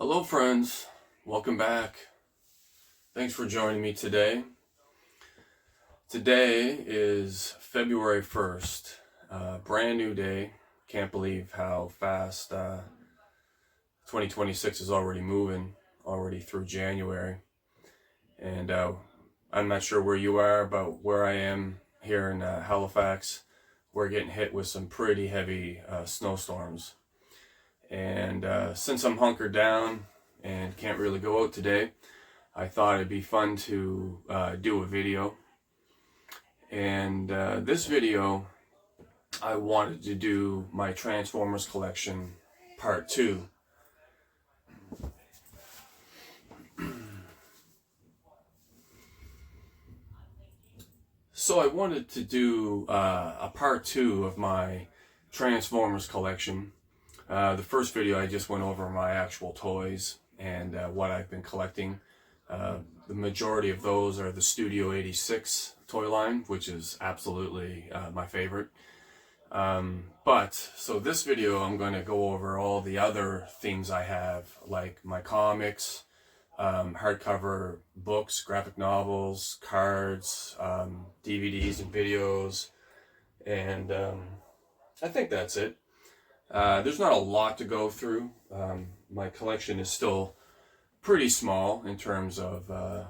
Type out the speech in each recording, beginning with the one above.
Hello friends, welcome back. Thanks for joining me today. Today is February 1st, brand new day. Can't believe how fast 2026 is already moving, already through January. And I'm not sure where you are, but where I am here in Halifax, we're getting hit with some pretty heavy snowstorms. And since I'm hunkered down and can't really go out today, I thought it'd be fun to do a video. And this video, I wanted to do my Transformers collection part 2. So I wanted to do a part 2 of my Transformers collection. The first video I just went over my actual toys and what I've been collecting. The majority of those are the Studio 86 toy line, which is absolutely my favorite. So this video I'm going to go over all the other things I have, like my comics, hardcover books, graphic novels, cards, DVDs and videos, and I think that's it. There's not a lot to go through. My collection is still pretty small in terms of the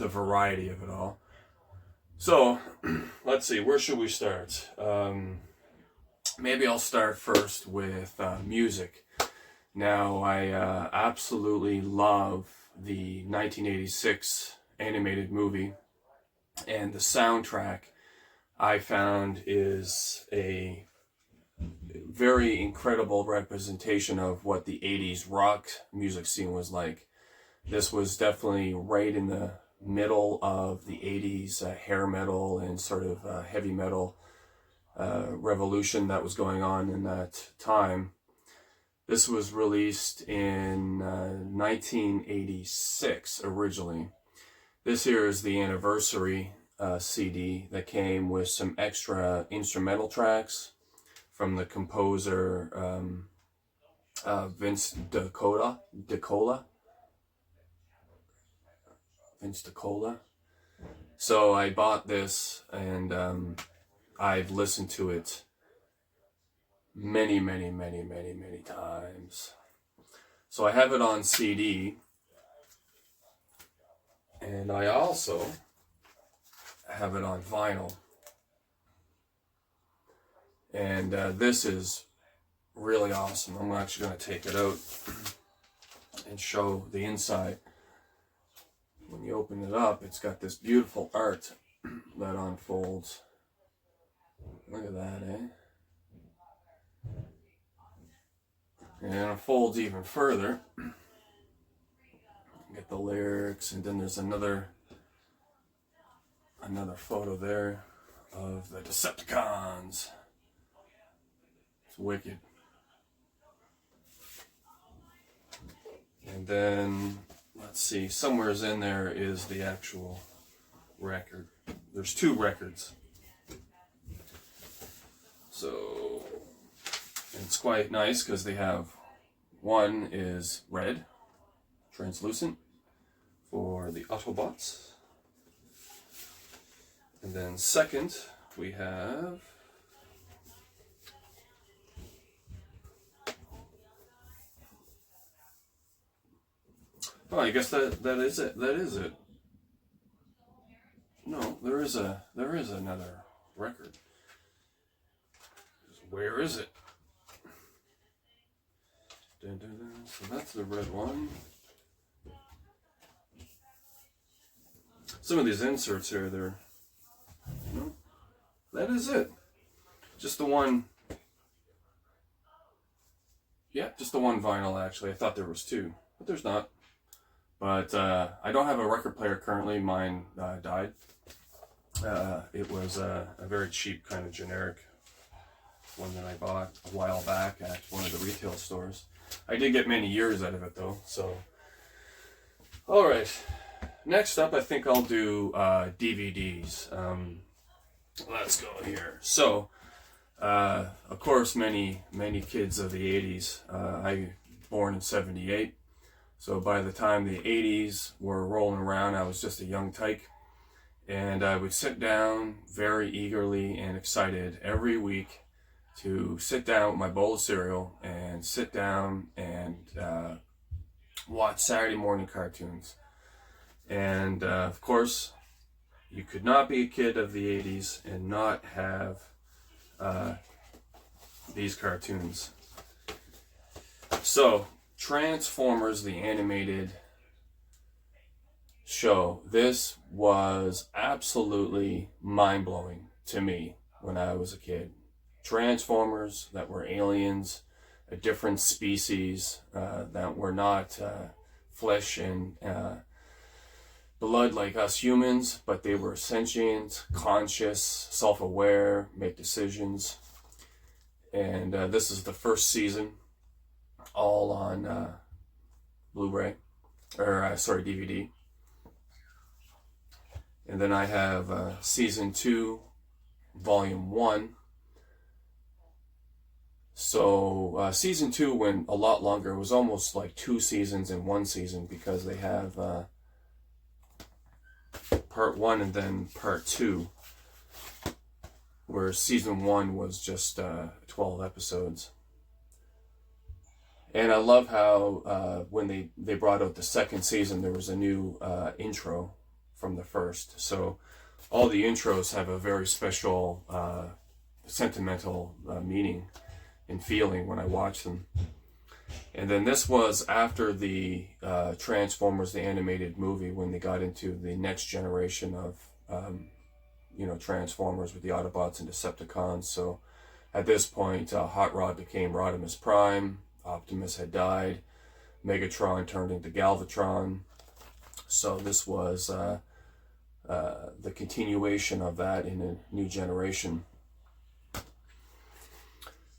variety of it all. So, let's see, where should we start? Maybe I'll start first with music. Now, I absolutely love the 1986 animated movie, and the soundtrack I found is a very incredible representation of what the 80s rock music scene was like. This was definitely right in the middle of the 80s hair metal and sort of heavy metal revolution that was going on in that time. This was released in 1986 originally. This here is the anniversary CD that came with some extra instrumental tracks from the composer Vince DiCola. So I bought this and I've listened to it many times. So I have it on CD, and I also have it on vinyl. And this is really awesome. I'm actually going to take it out and show the inside. When you open it up, it's got this beautiful art that unfolds. Look at that, eh? And it unfolds even further. Get the lyrics, and then there's another photo there of the Decepticons. It's wicked. And then, let's see, somewhere's in there is the actual record. There's 2 records. So, it's quite nice because they have, one is red, translucent, for the Autobots. And then second, we have I guess that is it. That is it. No, there is another record. Where is it? Dun, dun, dun. So that's the red one. Some of these inserts here, they're no, that is it. Just the one. Yeah, just the one vinyl. Actually, I thought there was 2, but there's not. But I don't have a record player currently. Mine died. It was a very cheap kind of generic one that I bought a while back at one of the retail stores. I did get many years out of it though. So, all right. Next up, I think I'll do DVDs. Let's go here. So, of course, many kids of the 80s. I born in 78. So by the time the 80s were rolling around, I was just a young tyke. And I would sit down very eagerly and excited every week to sit down with my bowl of cereal and sit down and watch Saturday morning cartoons. And of course, you could not be a kid of the 80s and not have these cartoons. So, Transformers, the animated show. This was absolutely mind-blowing to me when I was a kid. Transformers that were aliens, a different species that were not flesh and blood like us humans, but they were sentient, conscious, self-aware, make decisions. And this is the first season, all on Blu-ray, or DVD. And then I have Season 2, Volume 1. So Season 2 went a lot longer. It was almost like 2 seasons in 1 season, because they have Part 1 and then Part 2, where Season 1 was just 12 episodes. And I love how when they brought out the second season, there was a new intro from the first. So all the intros have a very special sentimental meaning and feeling when I watch them. And then this was after the Transformers, the animated movie, when they got into the next generation of Transformers with the Autobots and Decepticons. So at this point, Hot Rod became Rodimus Prime, Optimus had died, Megatron turned into Galvatron. So this was the continuation of that in a new generation.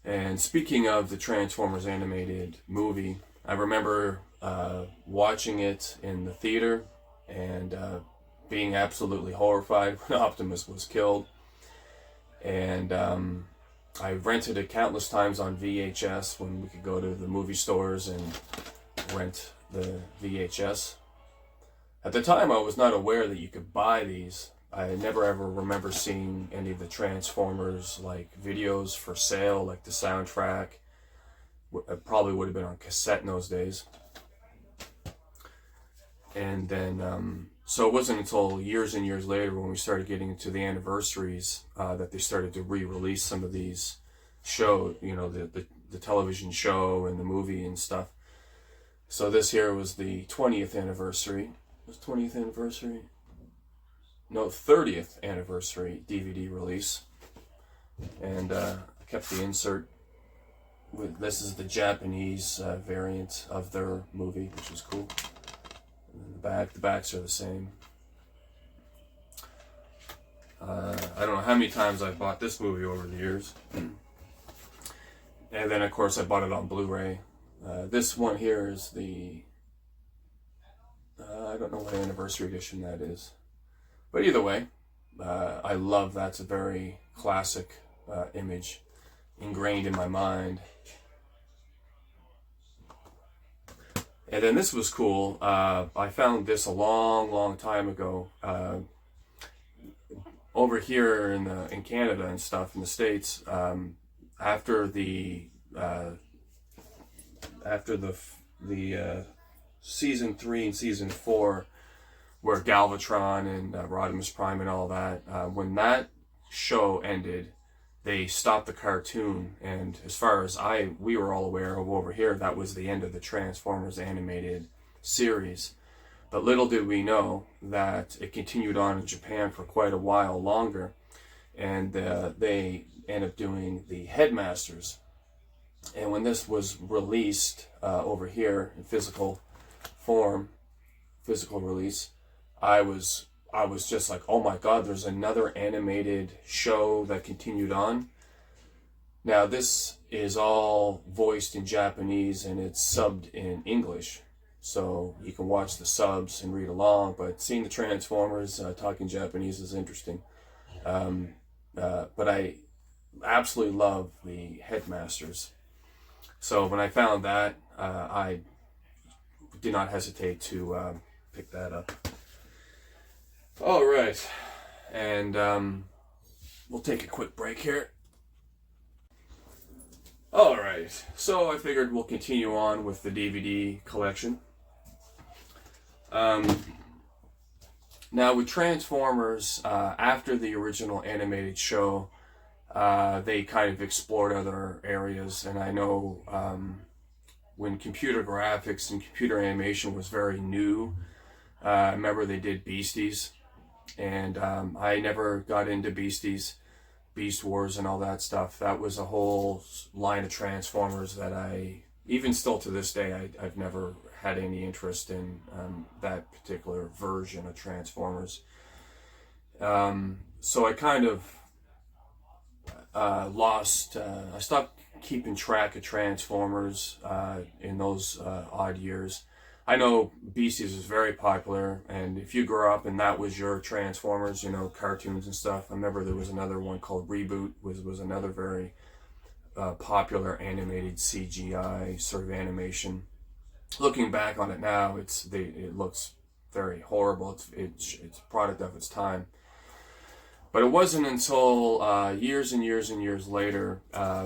And speaking of the Transformers animated movie, I remember watching it in the theater and being absolutely horrified when Optimus was killed. And I rented it countless times on VHS when we could go to the movie stores and rent the VHS. At the time, I was not aware that you could buy these. I never ever remember seeing any of the Transformers like videos for sale, like the soundtrack. It probably would have been on cassette in those days. And then, so it wasn't until years and years later when we started getting into the anniversaries that they started to re-release some of these shows, the television show and the movie and stuff. So this here was the 20th anniversary. Was 20th anniversary? No, 30th anniversary DVD release. And I kept the insert. This is the Japanese variant of their movie, which is cool. And the backs are the same. I don't know how many times I've bought this movie over the years. And then, of course, I bought it on Blu-ray. This one here is the... I don't know what anniversary edition that is. But either way, I love that's a very classic image ingrained in my mind. And then this was cool. I found this a long time ago. Over here in Canada and stuff, in the States, after the Season 3 and Season 4, where Galvatron and Rodimus Prime and all that, when that show ended, they stopped the cartoon, and as far as we were all aware of over here, that was the end of the Transformers animated series. But little did we know that it continued on in Japan for quite a while longer, and they ended up doing the Headmasters. And when this was released over here in physical release, I was just like, oh my god, there's another animated show that continued on. Now this is all voiced in Japanese and it's subbed in English, so you can watch the subs and read along, but seeing the Transformers talking Japanese is interesting. But I absolutely love the Headmasters. So when I found that, I did not hesitate to pick that up. All right, and we'll take a quick break here. All right, so I figured we'll continue on with the DVD collection. Now with Transformers, after the original animated show, they kind of explored other areas, and I know when computer graphics and computer animation was very new, I remember they did Beasties, and I never got into Beasties, Beast Wars and all that stuff. That was a whole line of Transformers that even still to this day, I've never had any interest in that particular version of Transformers. So I kind of I stopped keeping track of Transformers in those odd years. I know Beasties is very popular, and if you grew up and that was your Transformers, cartoons and stuff. I remember there was another one called Reboot, was another very popular animated CGI sort of animation. Looking back on it now, it looks very horrible. It's a product of its time. But it wasn't until years and years and years later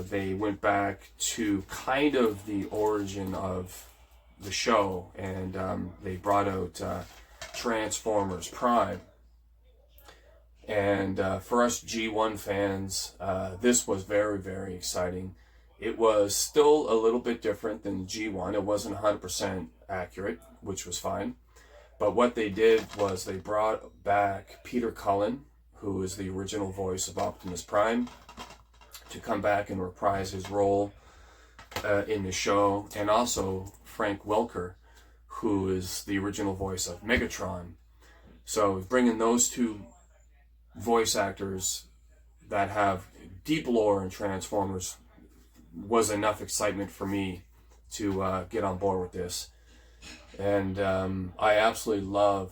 they went back to kind of the origin of the show, and they brought out Transformers Prime. And for us G1 fans, this was very, very exciting. It was still a little bit different than G1. It wasn't 100% accurate, which was fine. But what they did was they brought back Peter Cullen, who is the original voice of Optimus Prime, to come back and reprise his role in the show, and also Frank Welker, who is the original voice of Megatron. So bringing those two voice actors that have deep lore in Transformers was enough excitement for me to get on board with this. And I absolutely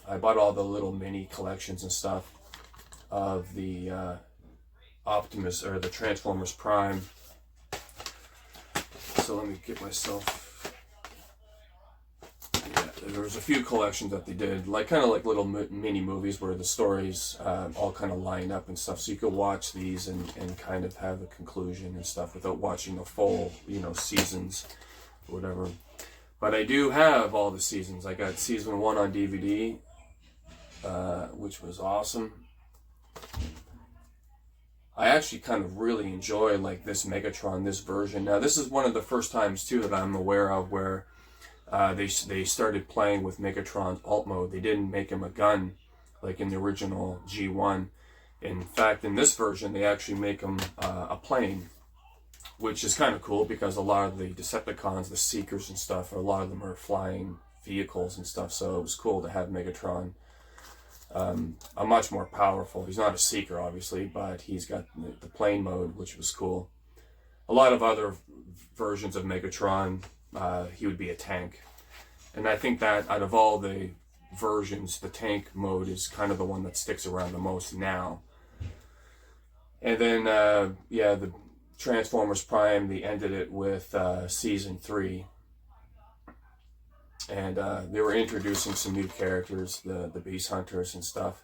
I bought all the little mini collections and stuff of the Optimus, or the Transformers Prime. So let me get myself... Yeah, there was a few collections that they did, kind of like little mini movies where the stories all kind of line up and stuff, so you could watch these and kind of have a conclusion and stuff without watching the full, seasons or whatever. But I do have all the seasons. I got season 1 on DVD, which was awesome. I actually kind of really enjoy this Megatron, this version. Now this is one of the first times too that I'm aware of where they started playing with Megatron's alt mode. They didn't make him a gun like in the original G1. In fact, in this version they actually make him a plane, which is kind of cool because a lot of the Decepticons, the Seekers and stuff, a lot of them are flying vehicles and stuff, so it was cool to have Megatron a much more powerful. He's not a Seeker, obviously, but he's got the plane mode, which was cool. A lot of other versions of Megatron, he would be a tank. And I think that out of all the versions, the tank mode is kind of the one that sticks around the most now. And then, the Transformers Prime, they ended it with season 3. And they were introducing some new characters, the Beast Hunters and stuff.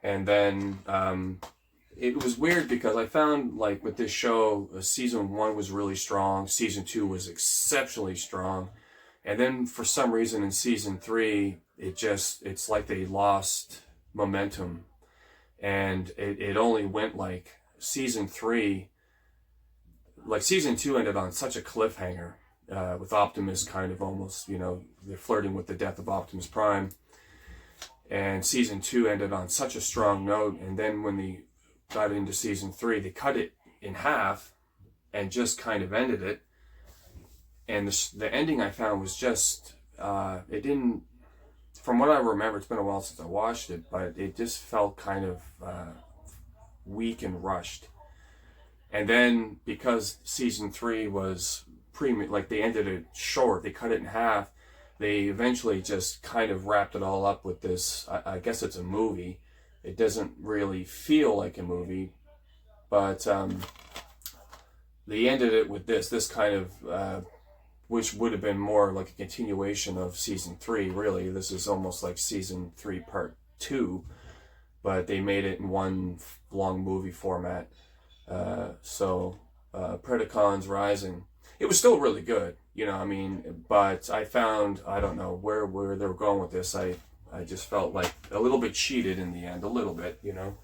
And then it was weird because I found with this show, season 1 was really strong, season 2 was exceptionally strong, and then for some reason in season 3 it's like they lost momentum, and it only went season 3. Season 2 ended on such a cliffhanger. With Optimus kind of almost, they're flirting with the death of Optimus Prime. And season 2 ended on such a strong note, and then when they got into season 3, they cut it in half and just kind of ended it. And the ending I found was just, it didn't, from what I remember, it's been a while since I watched it, but it just felt kind of weak and rushed. And then because season 3 was they ended it short, they cut it in half, they eventually just kind of wrapped it all up with this, I guess it's a movie. It doesn't really feel like a movie, but they ended it with this kind of which would have been more like a continuation of season 3. Really, this is almost like season 3 part 2, but they made it in one long movie format. Predacons Rising, it was still really good, you know, I mean, but I found, I don't know where they were going with this. I just felt like a little bit cheated in the end, a little bit, you know.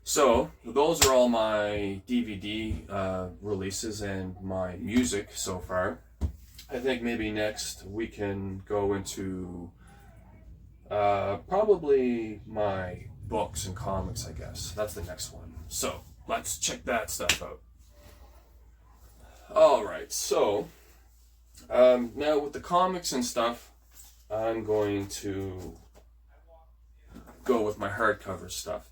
So those are all my DVD releases and my music so far. I think maybe next we can go into probably my books and comics, I guess. That's the next one. So let's check that stuff out. Alright, so now with the comics and stuff, I'm going to go with my hardcover stuff.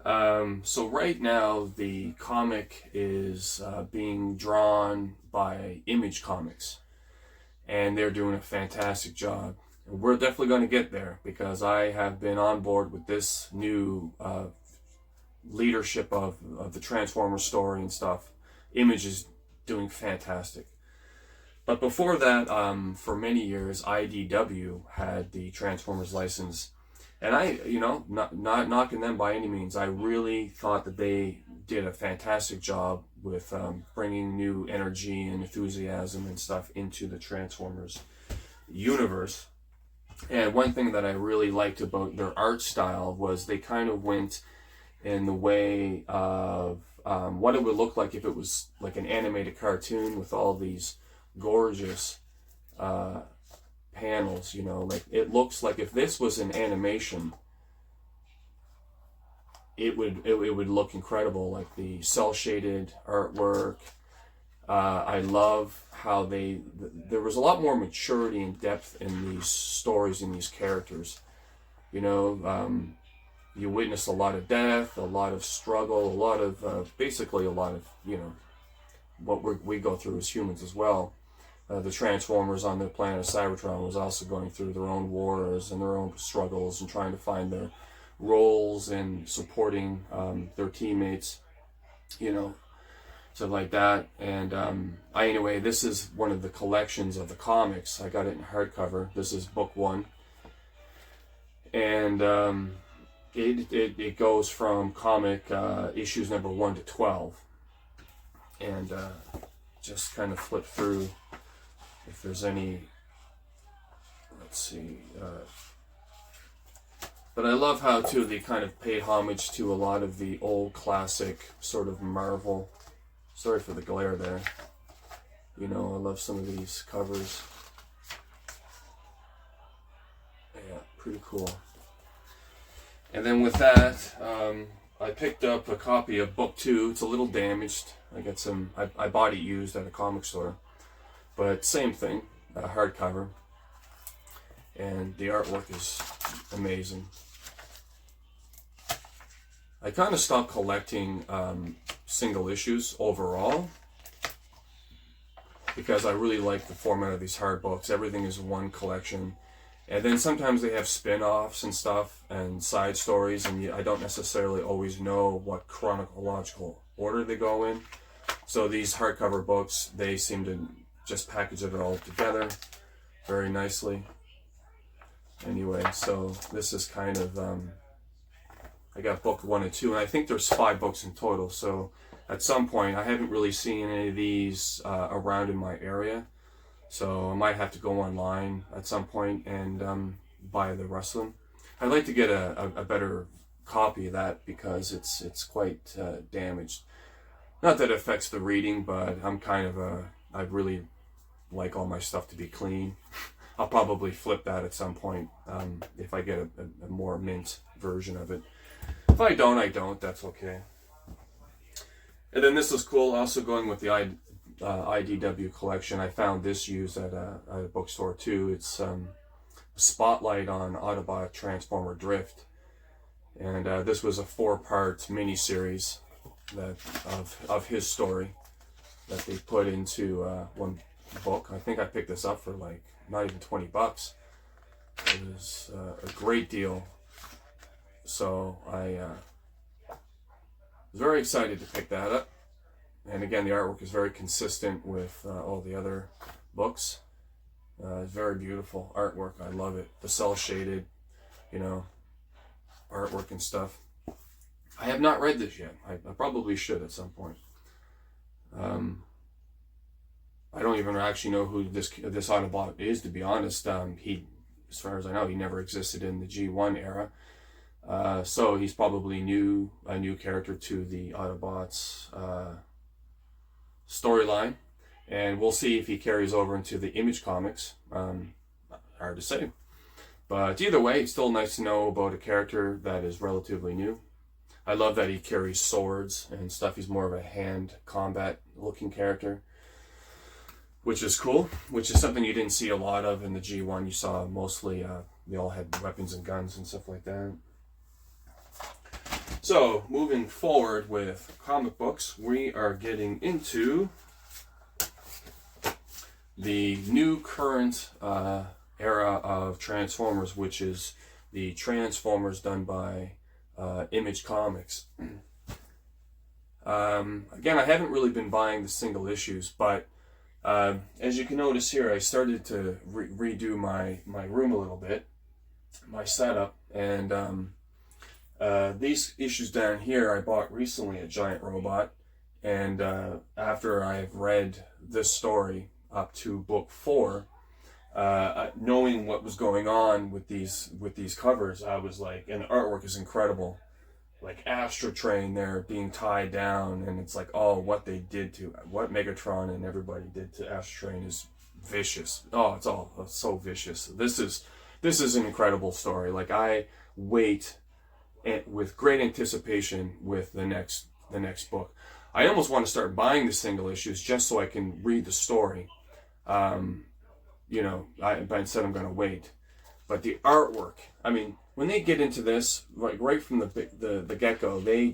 So right now the comic is being drawn by Image Comics, and they're doing a fantastic job. And we're definitely going to get there because I have been on board with this new leadership of the Transformers story and stuff. Image is doing fantastic. But before that, for many years, IDW had the Transformers license. And I, you know, not knocking them by any means, I really thought that they did a fantastic job with bringing new energy and enthusiasm and stuff into the Transformers universe. And one thing that I really liked about their art style was they kind of went in the way of what it would look like if it was like an animated cartoon with all these gorgeous panels, you know, like it looks like if this was an animation, it would look incredible, like the cell shaded artwork. I love how there was a lot more maturity and depth in these stories and these characters. You know, you witness a lot of death, a lot of struggle, a lot of basically a lot of, you know, what we go through as humans as well. The Transformers on the planet Cybertron was also going through their own wars and their own struggles and trying to find their roles and supporting their teammates, you know, stuff like that. And anyway, this is one of the collections of the comics. I got it in hardcover. This is book 1, and it goes from comic issues number 1 to 12, and just kind of flip through if there's any. Let's see. But I love how too they kind of paid homage to a lot of the old classic sort of Marvel. Sorry for the glare there. You know, I love some of these covers. Yeah, pretty cool. And then with that, I picked up a copy of book 2. It's a little damaged. I bought it used at a comic store. But same thing, hardcover. And the artwork is amazing. I kind of stopped collecting single issues overall because I really like the format of these hard books. Everything is one collection. And then sometimes they have spin-offs and stuff and side stories, and I don't necessarily always know what chronological order they go in. So these hardcover books, they seem to just package it all together very nicely. Anyway, so this is kind of, I got book 1 and 2, and I think there's 5 books in total. So at some point, I haven't really seen any of these around in my area. So I might have to go online at some point and buy the rest of them. I'd like to get a better copy of that because it's quite damaged. Not that it affects the reading, but I'm kind of I really like all my stuff to be clean. I'll probably flip that at some point if I get a more mint version of it. If I don't, I don't. That's okay. And then this is cool. Also going with the IDW collection. I found this used at a bookstore too. It's a spotlight on Autobot Transformer Drift. And this was a 4-part miniseries of his story that they put into one book. I think I picked this up for like not even $20. It was a great deal. So I was very excited to pick that up. And again, the artwork is very consistent with all the other books. It's very beautiful artwork. I love it. The cell shaded, artwork and stuff. I have not read this yet. I probably should at some point. I don't even actually know who this Autobot is, to be honest. He, as far as I know, he never existed in the G1 era. So he's probably a new character to the Autobots storyline. And we'll see if he carries over into the Image comics. Hard to say. But either way, it's still nice to know about a character that is relatively new. I love that he carries swords and stuff. He's more of a hand combat looking character, which is cool, which is something you didn't see a lot of in the G1. You saw mostly, they all had weapons and guns and stuff like that. So, moving forward with comic books, we are getting into the new current era of Transformers, which is the Transformers done by Image Comics. Again, I haven't really been buying the single issues, but as you can notice here, I started to redo my room a little bit, my setup, and these issues down here I bought recently at Giant Robot, and after I've read this story up to book 4, knowing what was going on with these covers, I was like, and the artwork is incredible. Like Astra Train there being tied down, and it's like, oh, what Megatron and everybody did to Astra Train is vicious. Oh, it's so vicious. This is an incredible story. Like, I wait with great anticipation with the next book. I almost want to start buying the single issues just so I can read the story. But instead I'm going to wait. But the artwork, I mean, when they get into this, like right from the get-go, they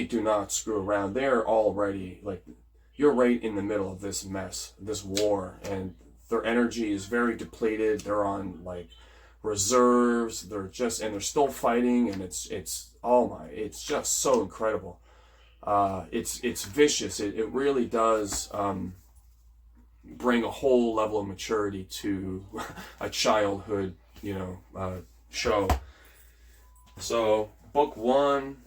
do not screw around. They're already, like, you're right in the middle of this mess, this war, and their energy is very depleted. They're on, like, reserves. They're still fighting, and it's just so incredible. It's vicious. It really does bring a whole level of maturity to a childhood, show. So book 1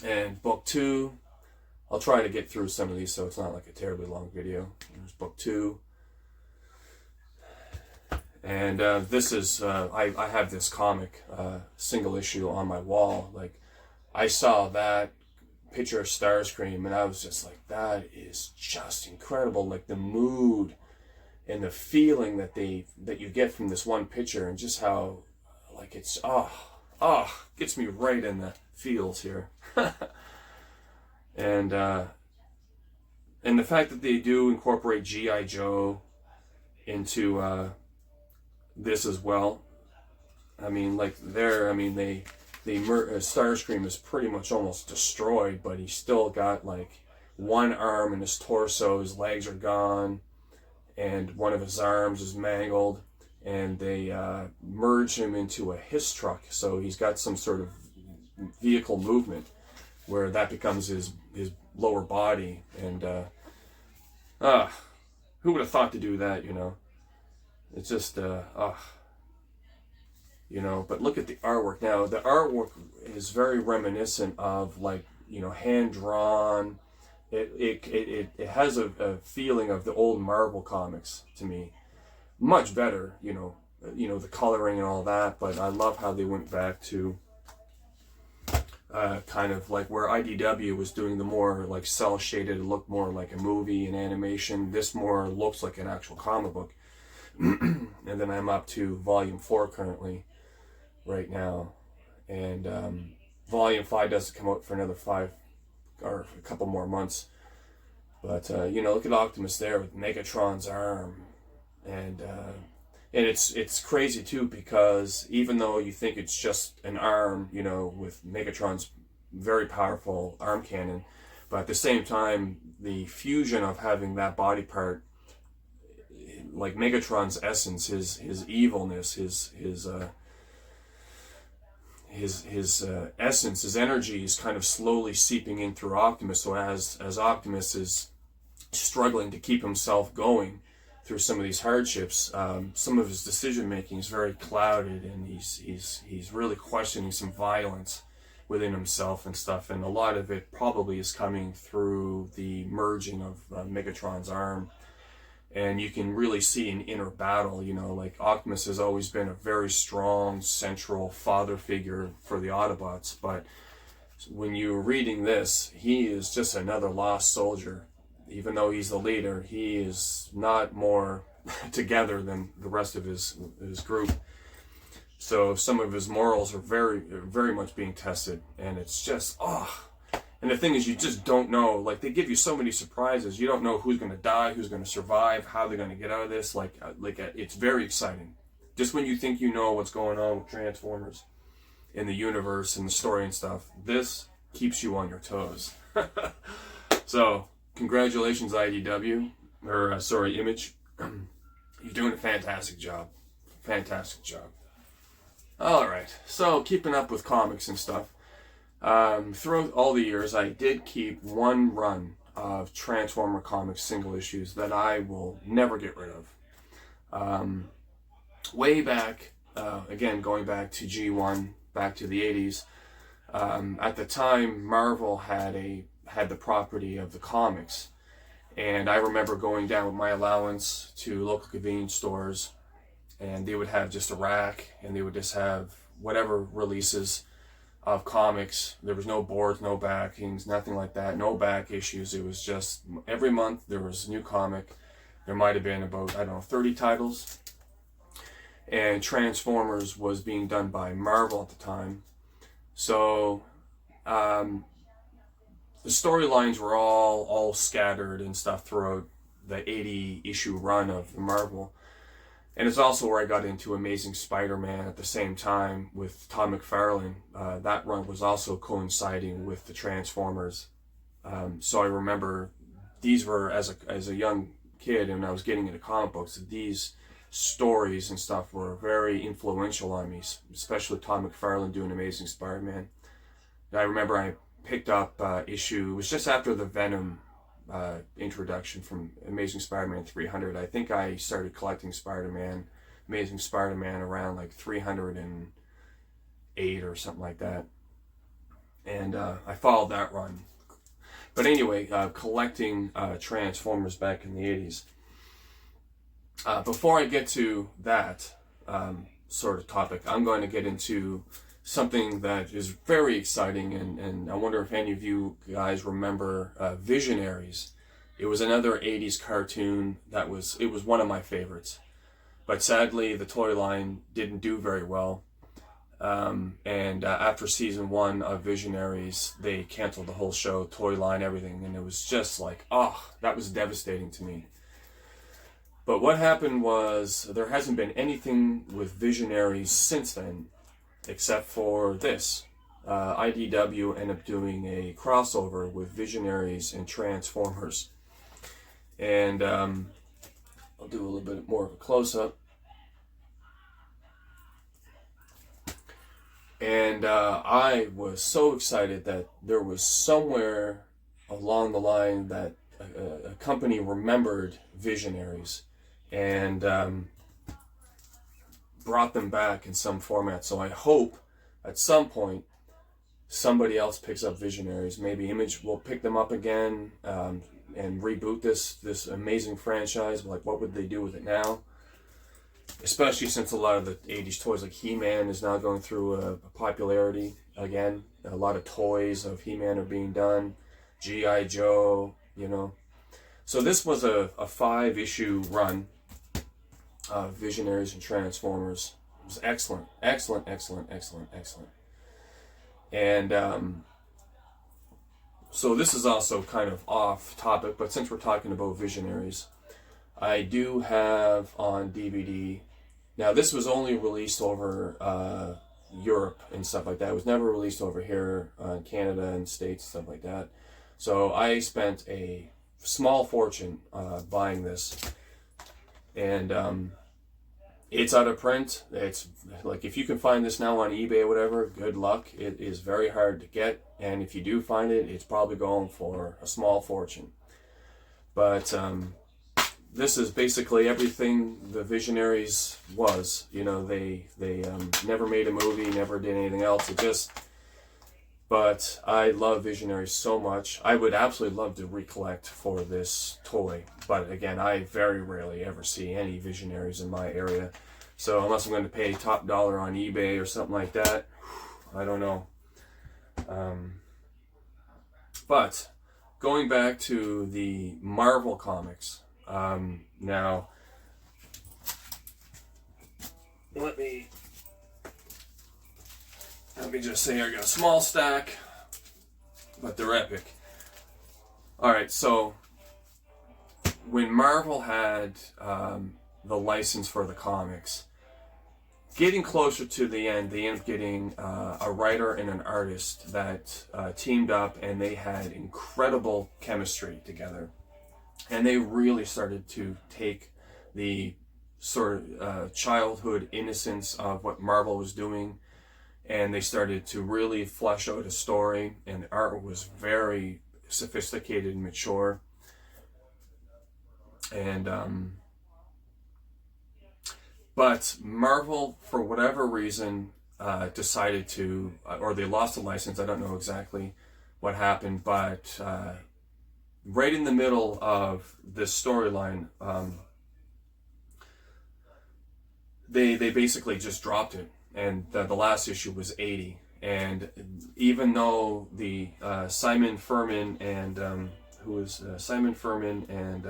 and book 2, I'll try to get through some of these so it's not like a terribly long video. There's book 2. And this is, I have this comic, single issue on my wall. Like, I saw that picture of Starscream, and I was just like, that is just incredible. Like, the mood and the feeling that you get from this one picture, and just how, like, it's gets me right in the feels here. And the fact that they do incorporate G.I. Joe into this as well. I mean, like, Starscream is pretty much almost destroyed, but he's still got, like, one arm in his torso, his legs are gone, and one of his arms is mangled, and they merge him into a hiss truck, so he's got some sort of vehicle movement where that becomes his lower body, and who would have thought to do that, It's just, but look at the artwork. Now, the artwork is very reminiscent of, like, hand-drawn. It has a feeling of the old Marvel comics to me. Much better, the coloring and all that, but I love how they went back to kind of like where IDW was doing the more, like, cel-shaded, look more like a movie and animation. This more looks like an actual comic book. And then I'm up to volume 4 currently, right now, and volume 5 doesn't come out for another 5 or a couple more months. But look at Optimus there with Megatron's arm, and it's crazy too, because even though you think it's just an arm, with Megatron's very powerful arm cannon, but at the same time, the fusion of having that body part, like Megatron's essence, his evilness, his essence, his energy is kind of slowly seeping in through Optimus. So as Optimus is struggling to keep himself going through some of these hardships. Some of his decision making is very clouded, and he's really questioning some violence within himself and stuff. And a lot of it probably is coming through the merging of Megatron's arm. And you can really see an inner battle, you know, like Optimus has always been a very strong central father figure for the Autobots, but when you're reading this, he is just another lost soldier. Even though he's the leader, he is not more together than the rest of his group. So some of his morals are very, very much being tested, and it's just, And the thing is, you just don't know. Like, they give you so many surprises. You don't know who's going to die, who's going to survive, how they're going to get out of this. It's very exciting. Just when you think you know what's going on with Transformers in the universe and the story and stuff, this keeps you on your toes. So, congratulations, IDW, Image. You're doing a fantastic job. Fantastic job. All right. So, keeping up with comics and stuff. Throughout all the years, I did keep one run of Transformer comics single issues that I will never get rid of. Way back, again, going back to G1, back to the 80s, at the time, Marvel had the property of the comics. And I remember going down with my allowance to local convenience stores, and they would have just a rack, and they would just have whatever releases of comics. There was no boards, no backings, nothing like that, no back issues. It was just every month there was a new comic. There might have been about, 30 titles. And Transformers was being done by Marvel at the time. So the storylines were all scattered and stuff throughout the 80 issue run of the Marvel. And it's also where I got into Amazing Spider-Man at the same time with Todd McFarlane. That run was also coinciding with the Transformers. So I remember these were, as a young kid, and I was getting into comic books, these stories and stuff were very influential on me, especially Todd McFarlane doing Amazing Spider-Man. And I remember I picked up issue, it was just after the Venom introduction from Amazing Spider-Man 300. I think I started collecting Amazing Spider-Man around like 308 or something like that. And I followed that run. But anyway, collecting Transformers back in the 80s. Before I get to that sort of topic, I'm going to get into something that is very exciting, and I wonder if any of you guys remember Visionaries. It was another 80s cartoon it was one of my favorites. But sadly, the toy line didn't do very well. And after season 1 of Visionaries, they canceled the whole show, toy line, everything, and it was just like, that was devastating to me. But what happened was, there hasn't been anything with Visionaries since then, except for this. IDW ended up doing a crossover with Visionaries and Transformers. And I'll do a little bit more of a close-up. And I was so excited that there was somewhere along the line that a company remembered Visionaries and brought them back in some format. So I hope at some point somebody else picks up Visionaries. Maybe Image will pick them up again and reboot this amazing franchise. Like, what would they do with it now? Especially since a lot of the 80s toys, like He-Man, is now going through a popularity again. A lot of toys of He-Man are being done. G.I. Joe, So this was a 5-issue run of Visionaries and Transformers. It was excellent. And so this is also kind of off topic, but since we're talking about Visionaries, I do have on DVD. Now, this was only released over Europe and stuff like that. It was never released over here in Canada and States, stuff like that. So I spent a small fortune buying this. And it's out of print. It's like, if you can find this now on eBay or whatever, good luck. It is very hard to get. And if you do find it, it's probably going for a small fortune. But this is basically everything the Visionaries was. You know, they never made a movie, never did anything else. But I love Visionaries so much. I would absolutely love to recollect for this toy. But again, I very rarely ever see any Visionaries in my area. So unless I'm going to pay top dollar on eBay or something like that, I don't know. But going back to the Marvel comics, now let me just say I got a small stack, but they're epic. Alright, so when Marvel had the license for the comics, getting closer to the end, they ended up getting a writer and an artist that teamed up, and they had incredible chemistry together. And they really started to take the sort of childhood innocence of what Marvel was doing, and they started to really flesh out a story, and the art was very sophisticated and mature. And but Marvel, for whatever reason, decided to, or they lost the license. I don't know exactly what happened, but right in the middle of this storyline, they basically just dropped it. And the last issue was 80. And even though the Simon Furman and who is Simon Furman and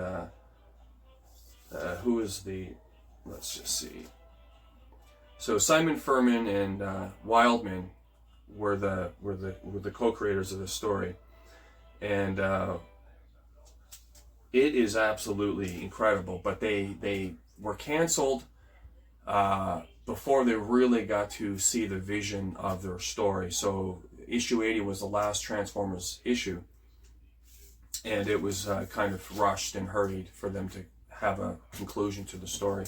who is the, let's just see. So Simon Furman and Wildman were the co-creators of the story, and it is absolutely incredible. But they were canceled before they really got to see the vision of their story. So issue 80 was the last Transformers issue, and it was kind of rushed and hurried for them to have a conclusion to the story.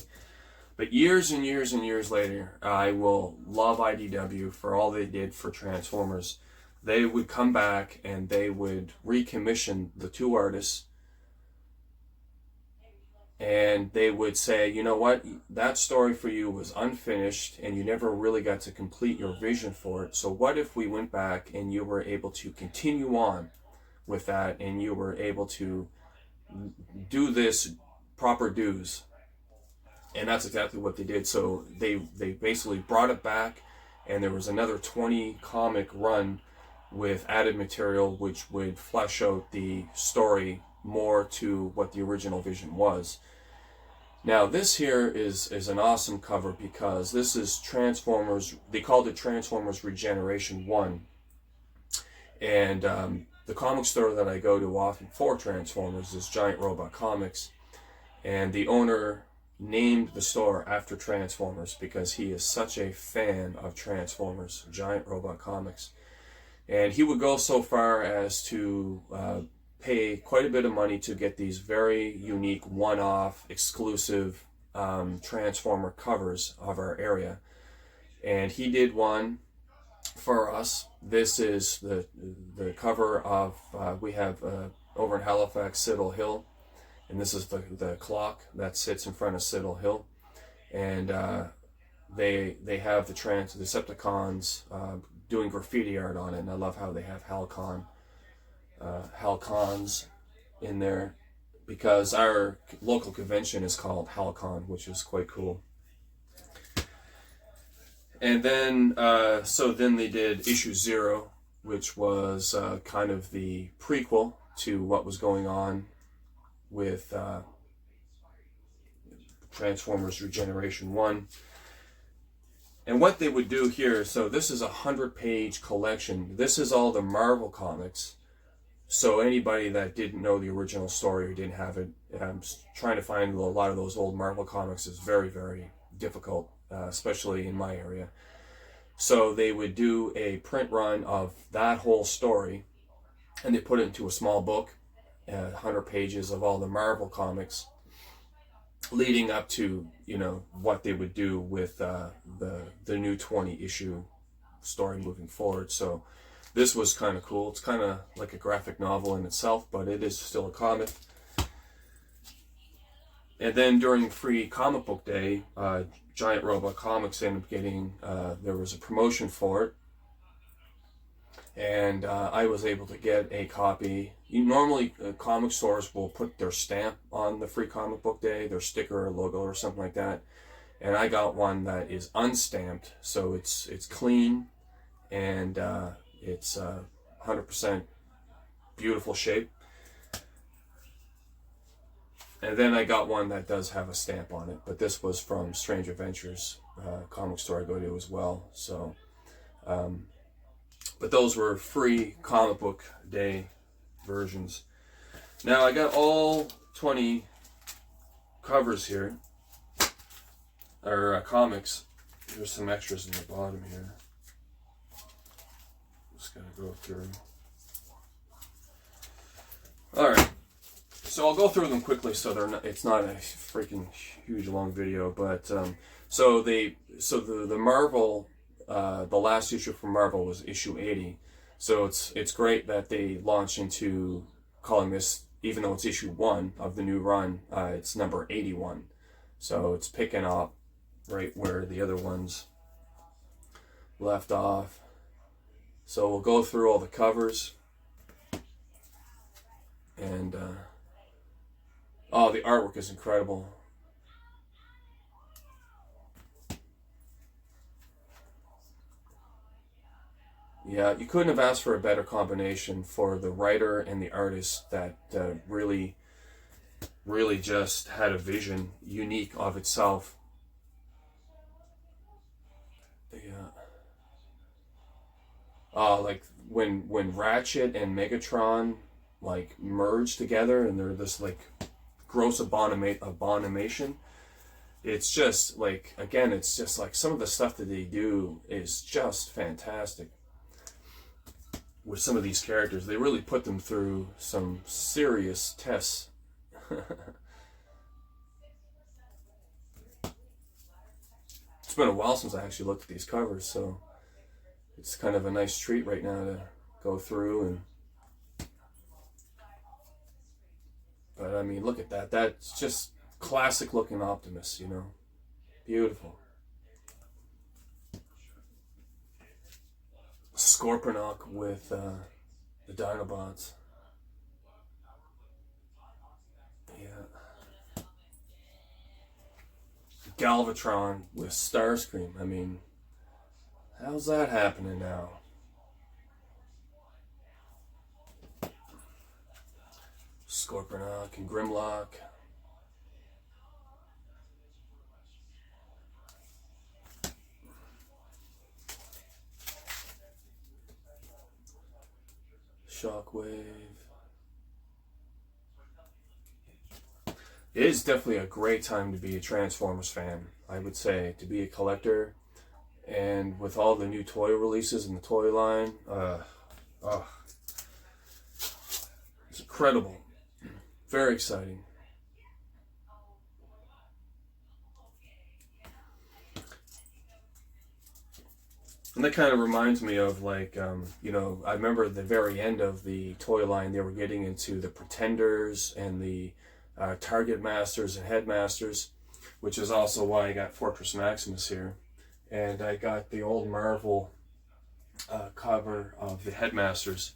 But years and years and years later, I will love IDW for all they did for Transformers. They would come back and they would recommission the two artists, and they would say, you know what, that story for you was unfinished and you never really got to complete your vision for it. So what if we went back and you were able to continue on with that, and you were able to do this proper dues? And that's exactly what they did. So they basically brought it back, and there was another 20 comic run with added material which would flesh out the story more to what the original vision was. Now this here is an awesome cover, because this is Transformers. They called it Transformers Regeneration 1. And the comic store that I go to often for Transformers is Giant Robot Comics. And the owner named the store after Transformers because he is such a fan of Transformers, Giant Robot Comics. And he would go so far as to pay quite a bit of money to get these very unique, one-off, exclusive Transformer covers of our area. And he did one for us. This is the cover of, we have over in Halifax, Siddle Hill. And this is the clock that sits in front of Siddle Hill. And they have the Decepticons doing graffiti art on it. And I love how they have Halcons in there, because our local convention is called Halcon, which is quite cool. And then, so then they did issue 0, which was kind of the prequel to what was going on with Transformers Regeneration 1. And what they would do here, so this is a 100-page collection. This is all the Marvel comics. So anybody that didn't know the original story or didn't have it, trying to find a lot of those old Marvel comics is very, very difficult, especially in my area. So they would do a print run of that whole story, and they put it into a small book, 100 pages of all the Marvel comics, leading up to, you know, what they would do with the new 20-issue story moving forward. So this was kind of cool. It's kind of like a graphic novel in itself, but it is still a comic. And then during Free Comic Book Day, Giant Robot Comics ended up getting, there was a promotion for it, and I was able to get a copy. Normally, comic stores will put their stamp on the Free Comic Book Day, their sticker or logo or something like that, and I got one that is unstamped, so it's clean, and it's 100% beautiful shape. And then I got one that does have a stamp on it, but this was from Strange Adventures comic store I go to as well. So, but those were Free Comic Book Day versions. Now I got all 20 covers here, or comics. There's some extras in the bottom here. Just gotta go through. All right. So I'll go through them quickly, so it's not a freaking huge long video. But so the Marvel, the last issue from Marvel was issue 80. So it's great that they launch into calling this, even though it's issue 1 of the new run, it's number 81. So it's picking up right where the other ones left off. So we'll go through all the covers, and oh, the artwork is incredible. Yeah, you couldn't have asked for a better combination for the writer and the artist that really just had a vision unique of itself. Yeah. Like when Ratchet and Megatron like merge together and they're this like gross abomination. It's just like, again, it's just like some of the stuff that they do is just fantastic. With some of these characters, they really put them through some serious tests. It's been a while since I actually looked at these covers, so it's kind of a nice treat right now to go through. And but I mean, look at that. That's just classic looking Optimus, you know. Beautiful. Scorponok with the Dinobots. Yeah. Galvatron with Starscream. I mean, how's that happening now? Scorponok and Grimlock. Shockwave. It is definitely a great time to be a Transformers fan, I would say, to be a collector. And with all the new toy releases in the toy line, it's incredible. Very exciting. And that kind of reminds me of like, you know, I remember at the very end of the toy line, they were getting into the Pretenders and the Target Masters and Headmasters, which is also why I got Fortress Maximus here. And I got the old Marvel cover of the Headmasters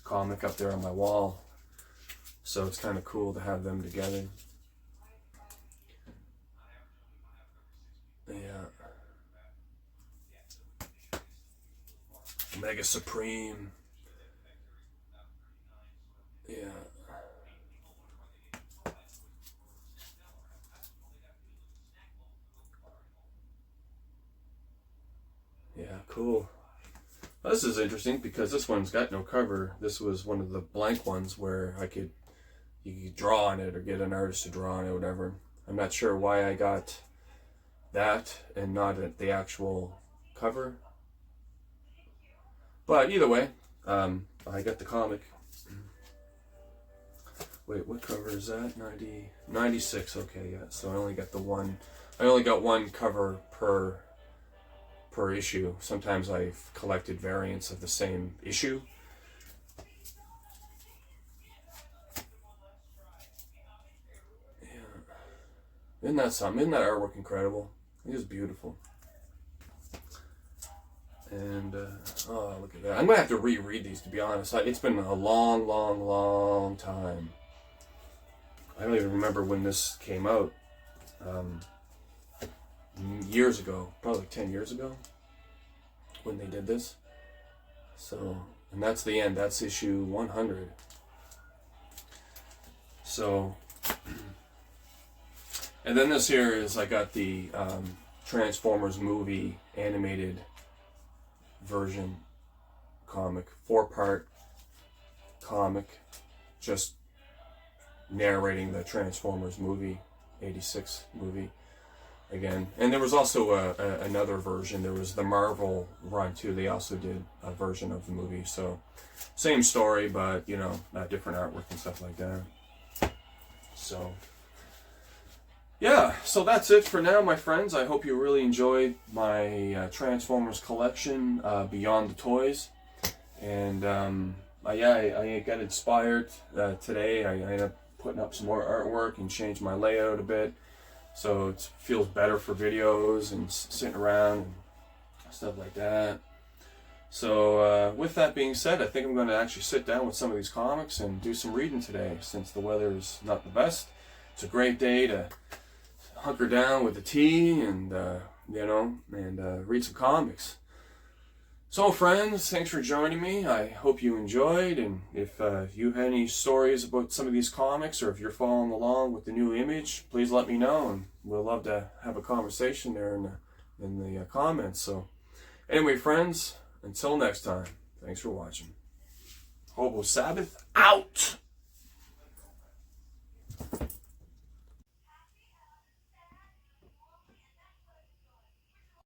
comic up there on my wall. So it's kind of cool to have them together. Yeah. Mega Supreme. Yeah. Yeah, cool. Well, this is interesting because this one's got no cover. This was one of the blank ones where you could draw on it or get an artist to draw on it or whatever. I'm not sure why I got that and not the actual cover. But either way, I got the comic. Wait, what cover is that? 96, okay, yeah. So I only got one cover per issue. Sometimes I've collected variants of the same issue. Yeah. Isn't that something? Isn't that artwork incredible? It is beautiful. And, oh, look at that. I'm going to have to reread these, to be honest. It's been a long, long, long time. I don't even remember when this came out. Years ago. Probably like 10 years ago. When they did this. So, and that's the end. That's issue 100. So, and then this here is, I got the Transformers movie animated version comic, 4-part comic, just narrating the Transformers movie, 86 movie again. And there was also another version. There was the Marvel run too. They also did a version of the movie. So same story, but you know, different artwork and stuff like that. So yeah, so that's it for now, my friends. I hope you really enjoyed my Transformers collection, Beyond the Toys. And I got inspired today. I ended up putting up some more artwork and changed my layout a bit, so it feels better for videos and sitting around and stuff like that. So with that being said, I think I'm going to actually sit down with some of these comics and do some reading today, since the weather is not the best. It's a great day to hunker down with a tea and read some comics. So friends, thanks for joining me. I hope you enjoyed, and if you have any stories about some of these comics, or if you're following along with the new image, please let me know, and we'll love to have a conversation there in the comments. So anyway, friends, until next time, thanks for watching. Hobo Sabbath out!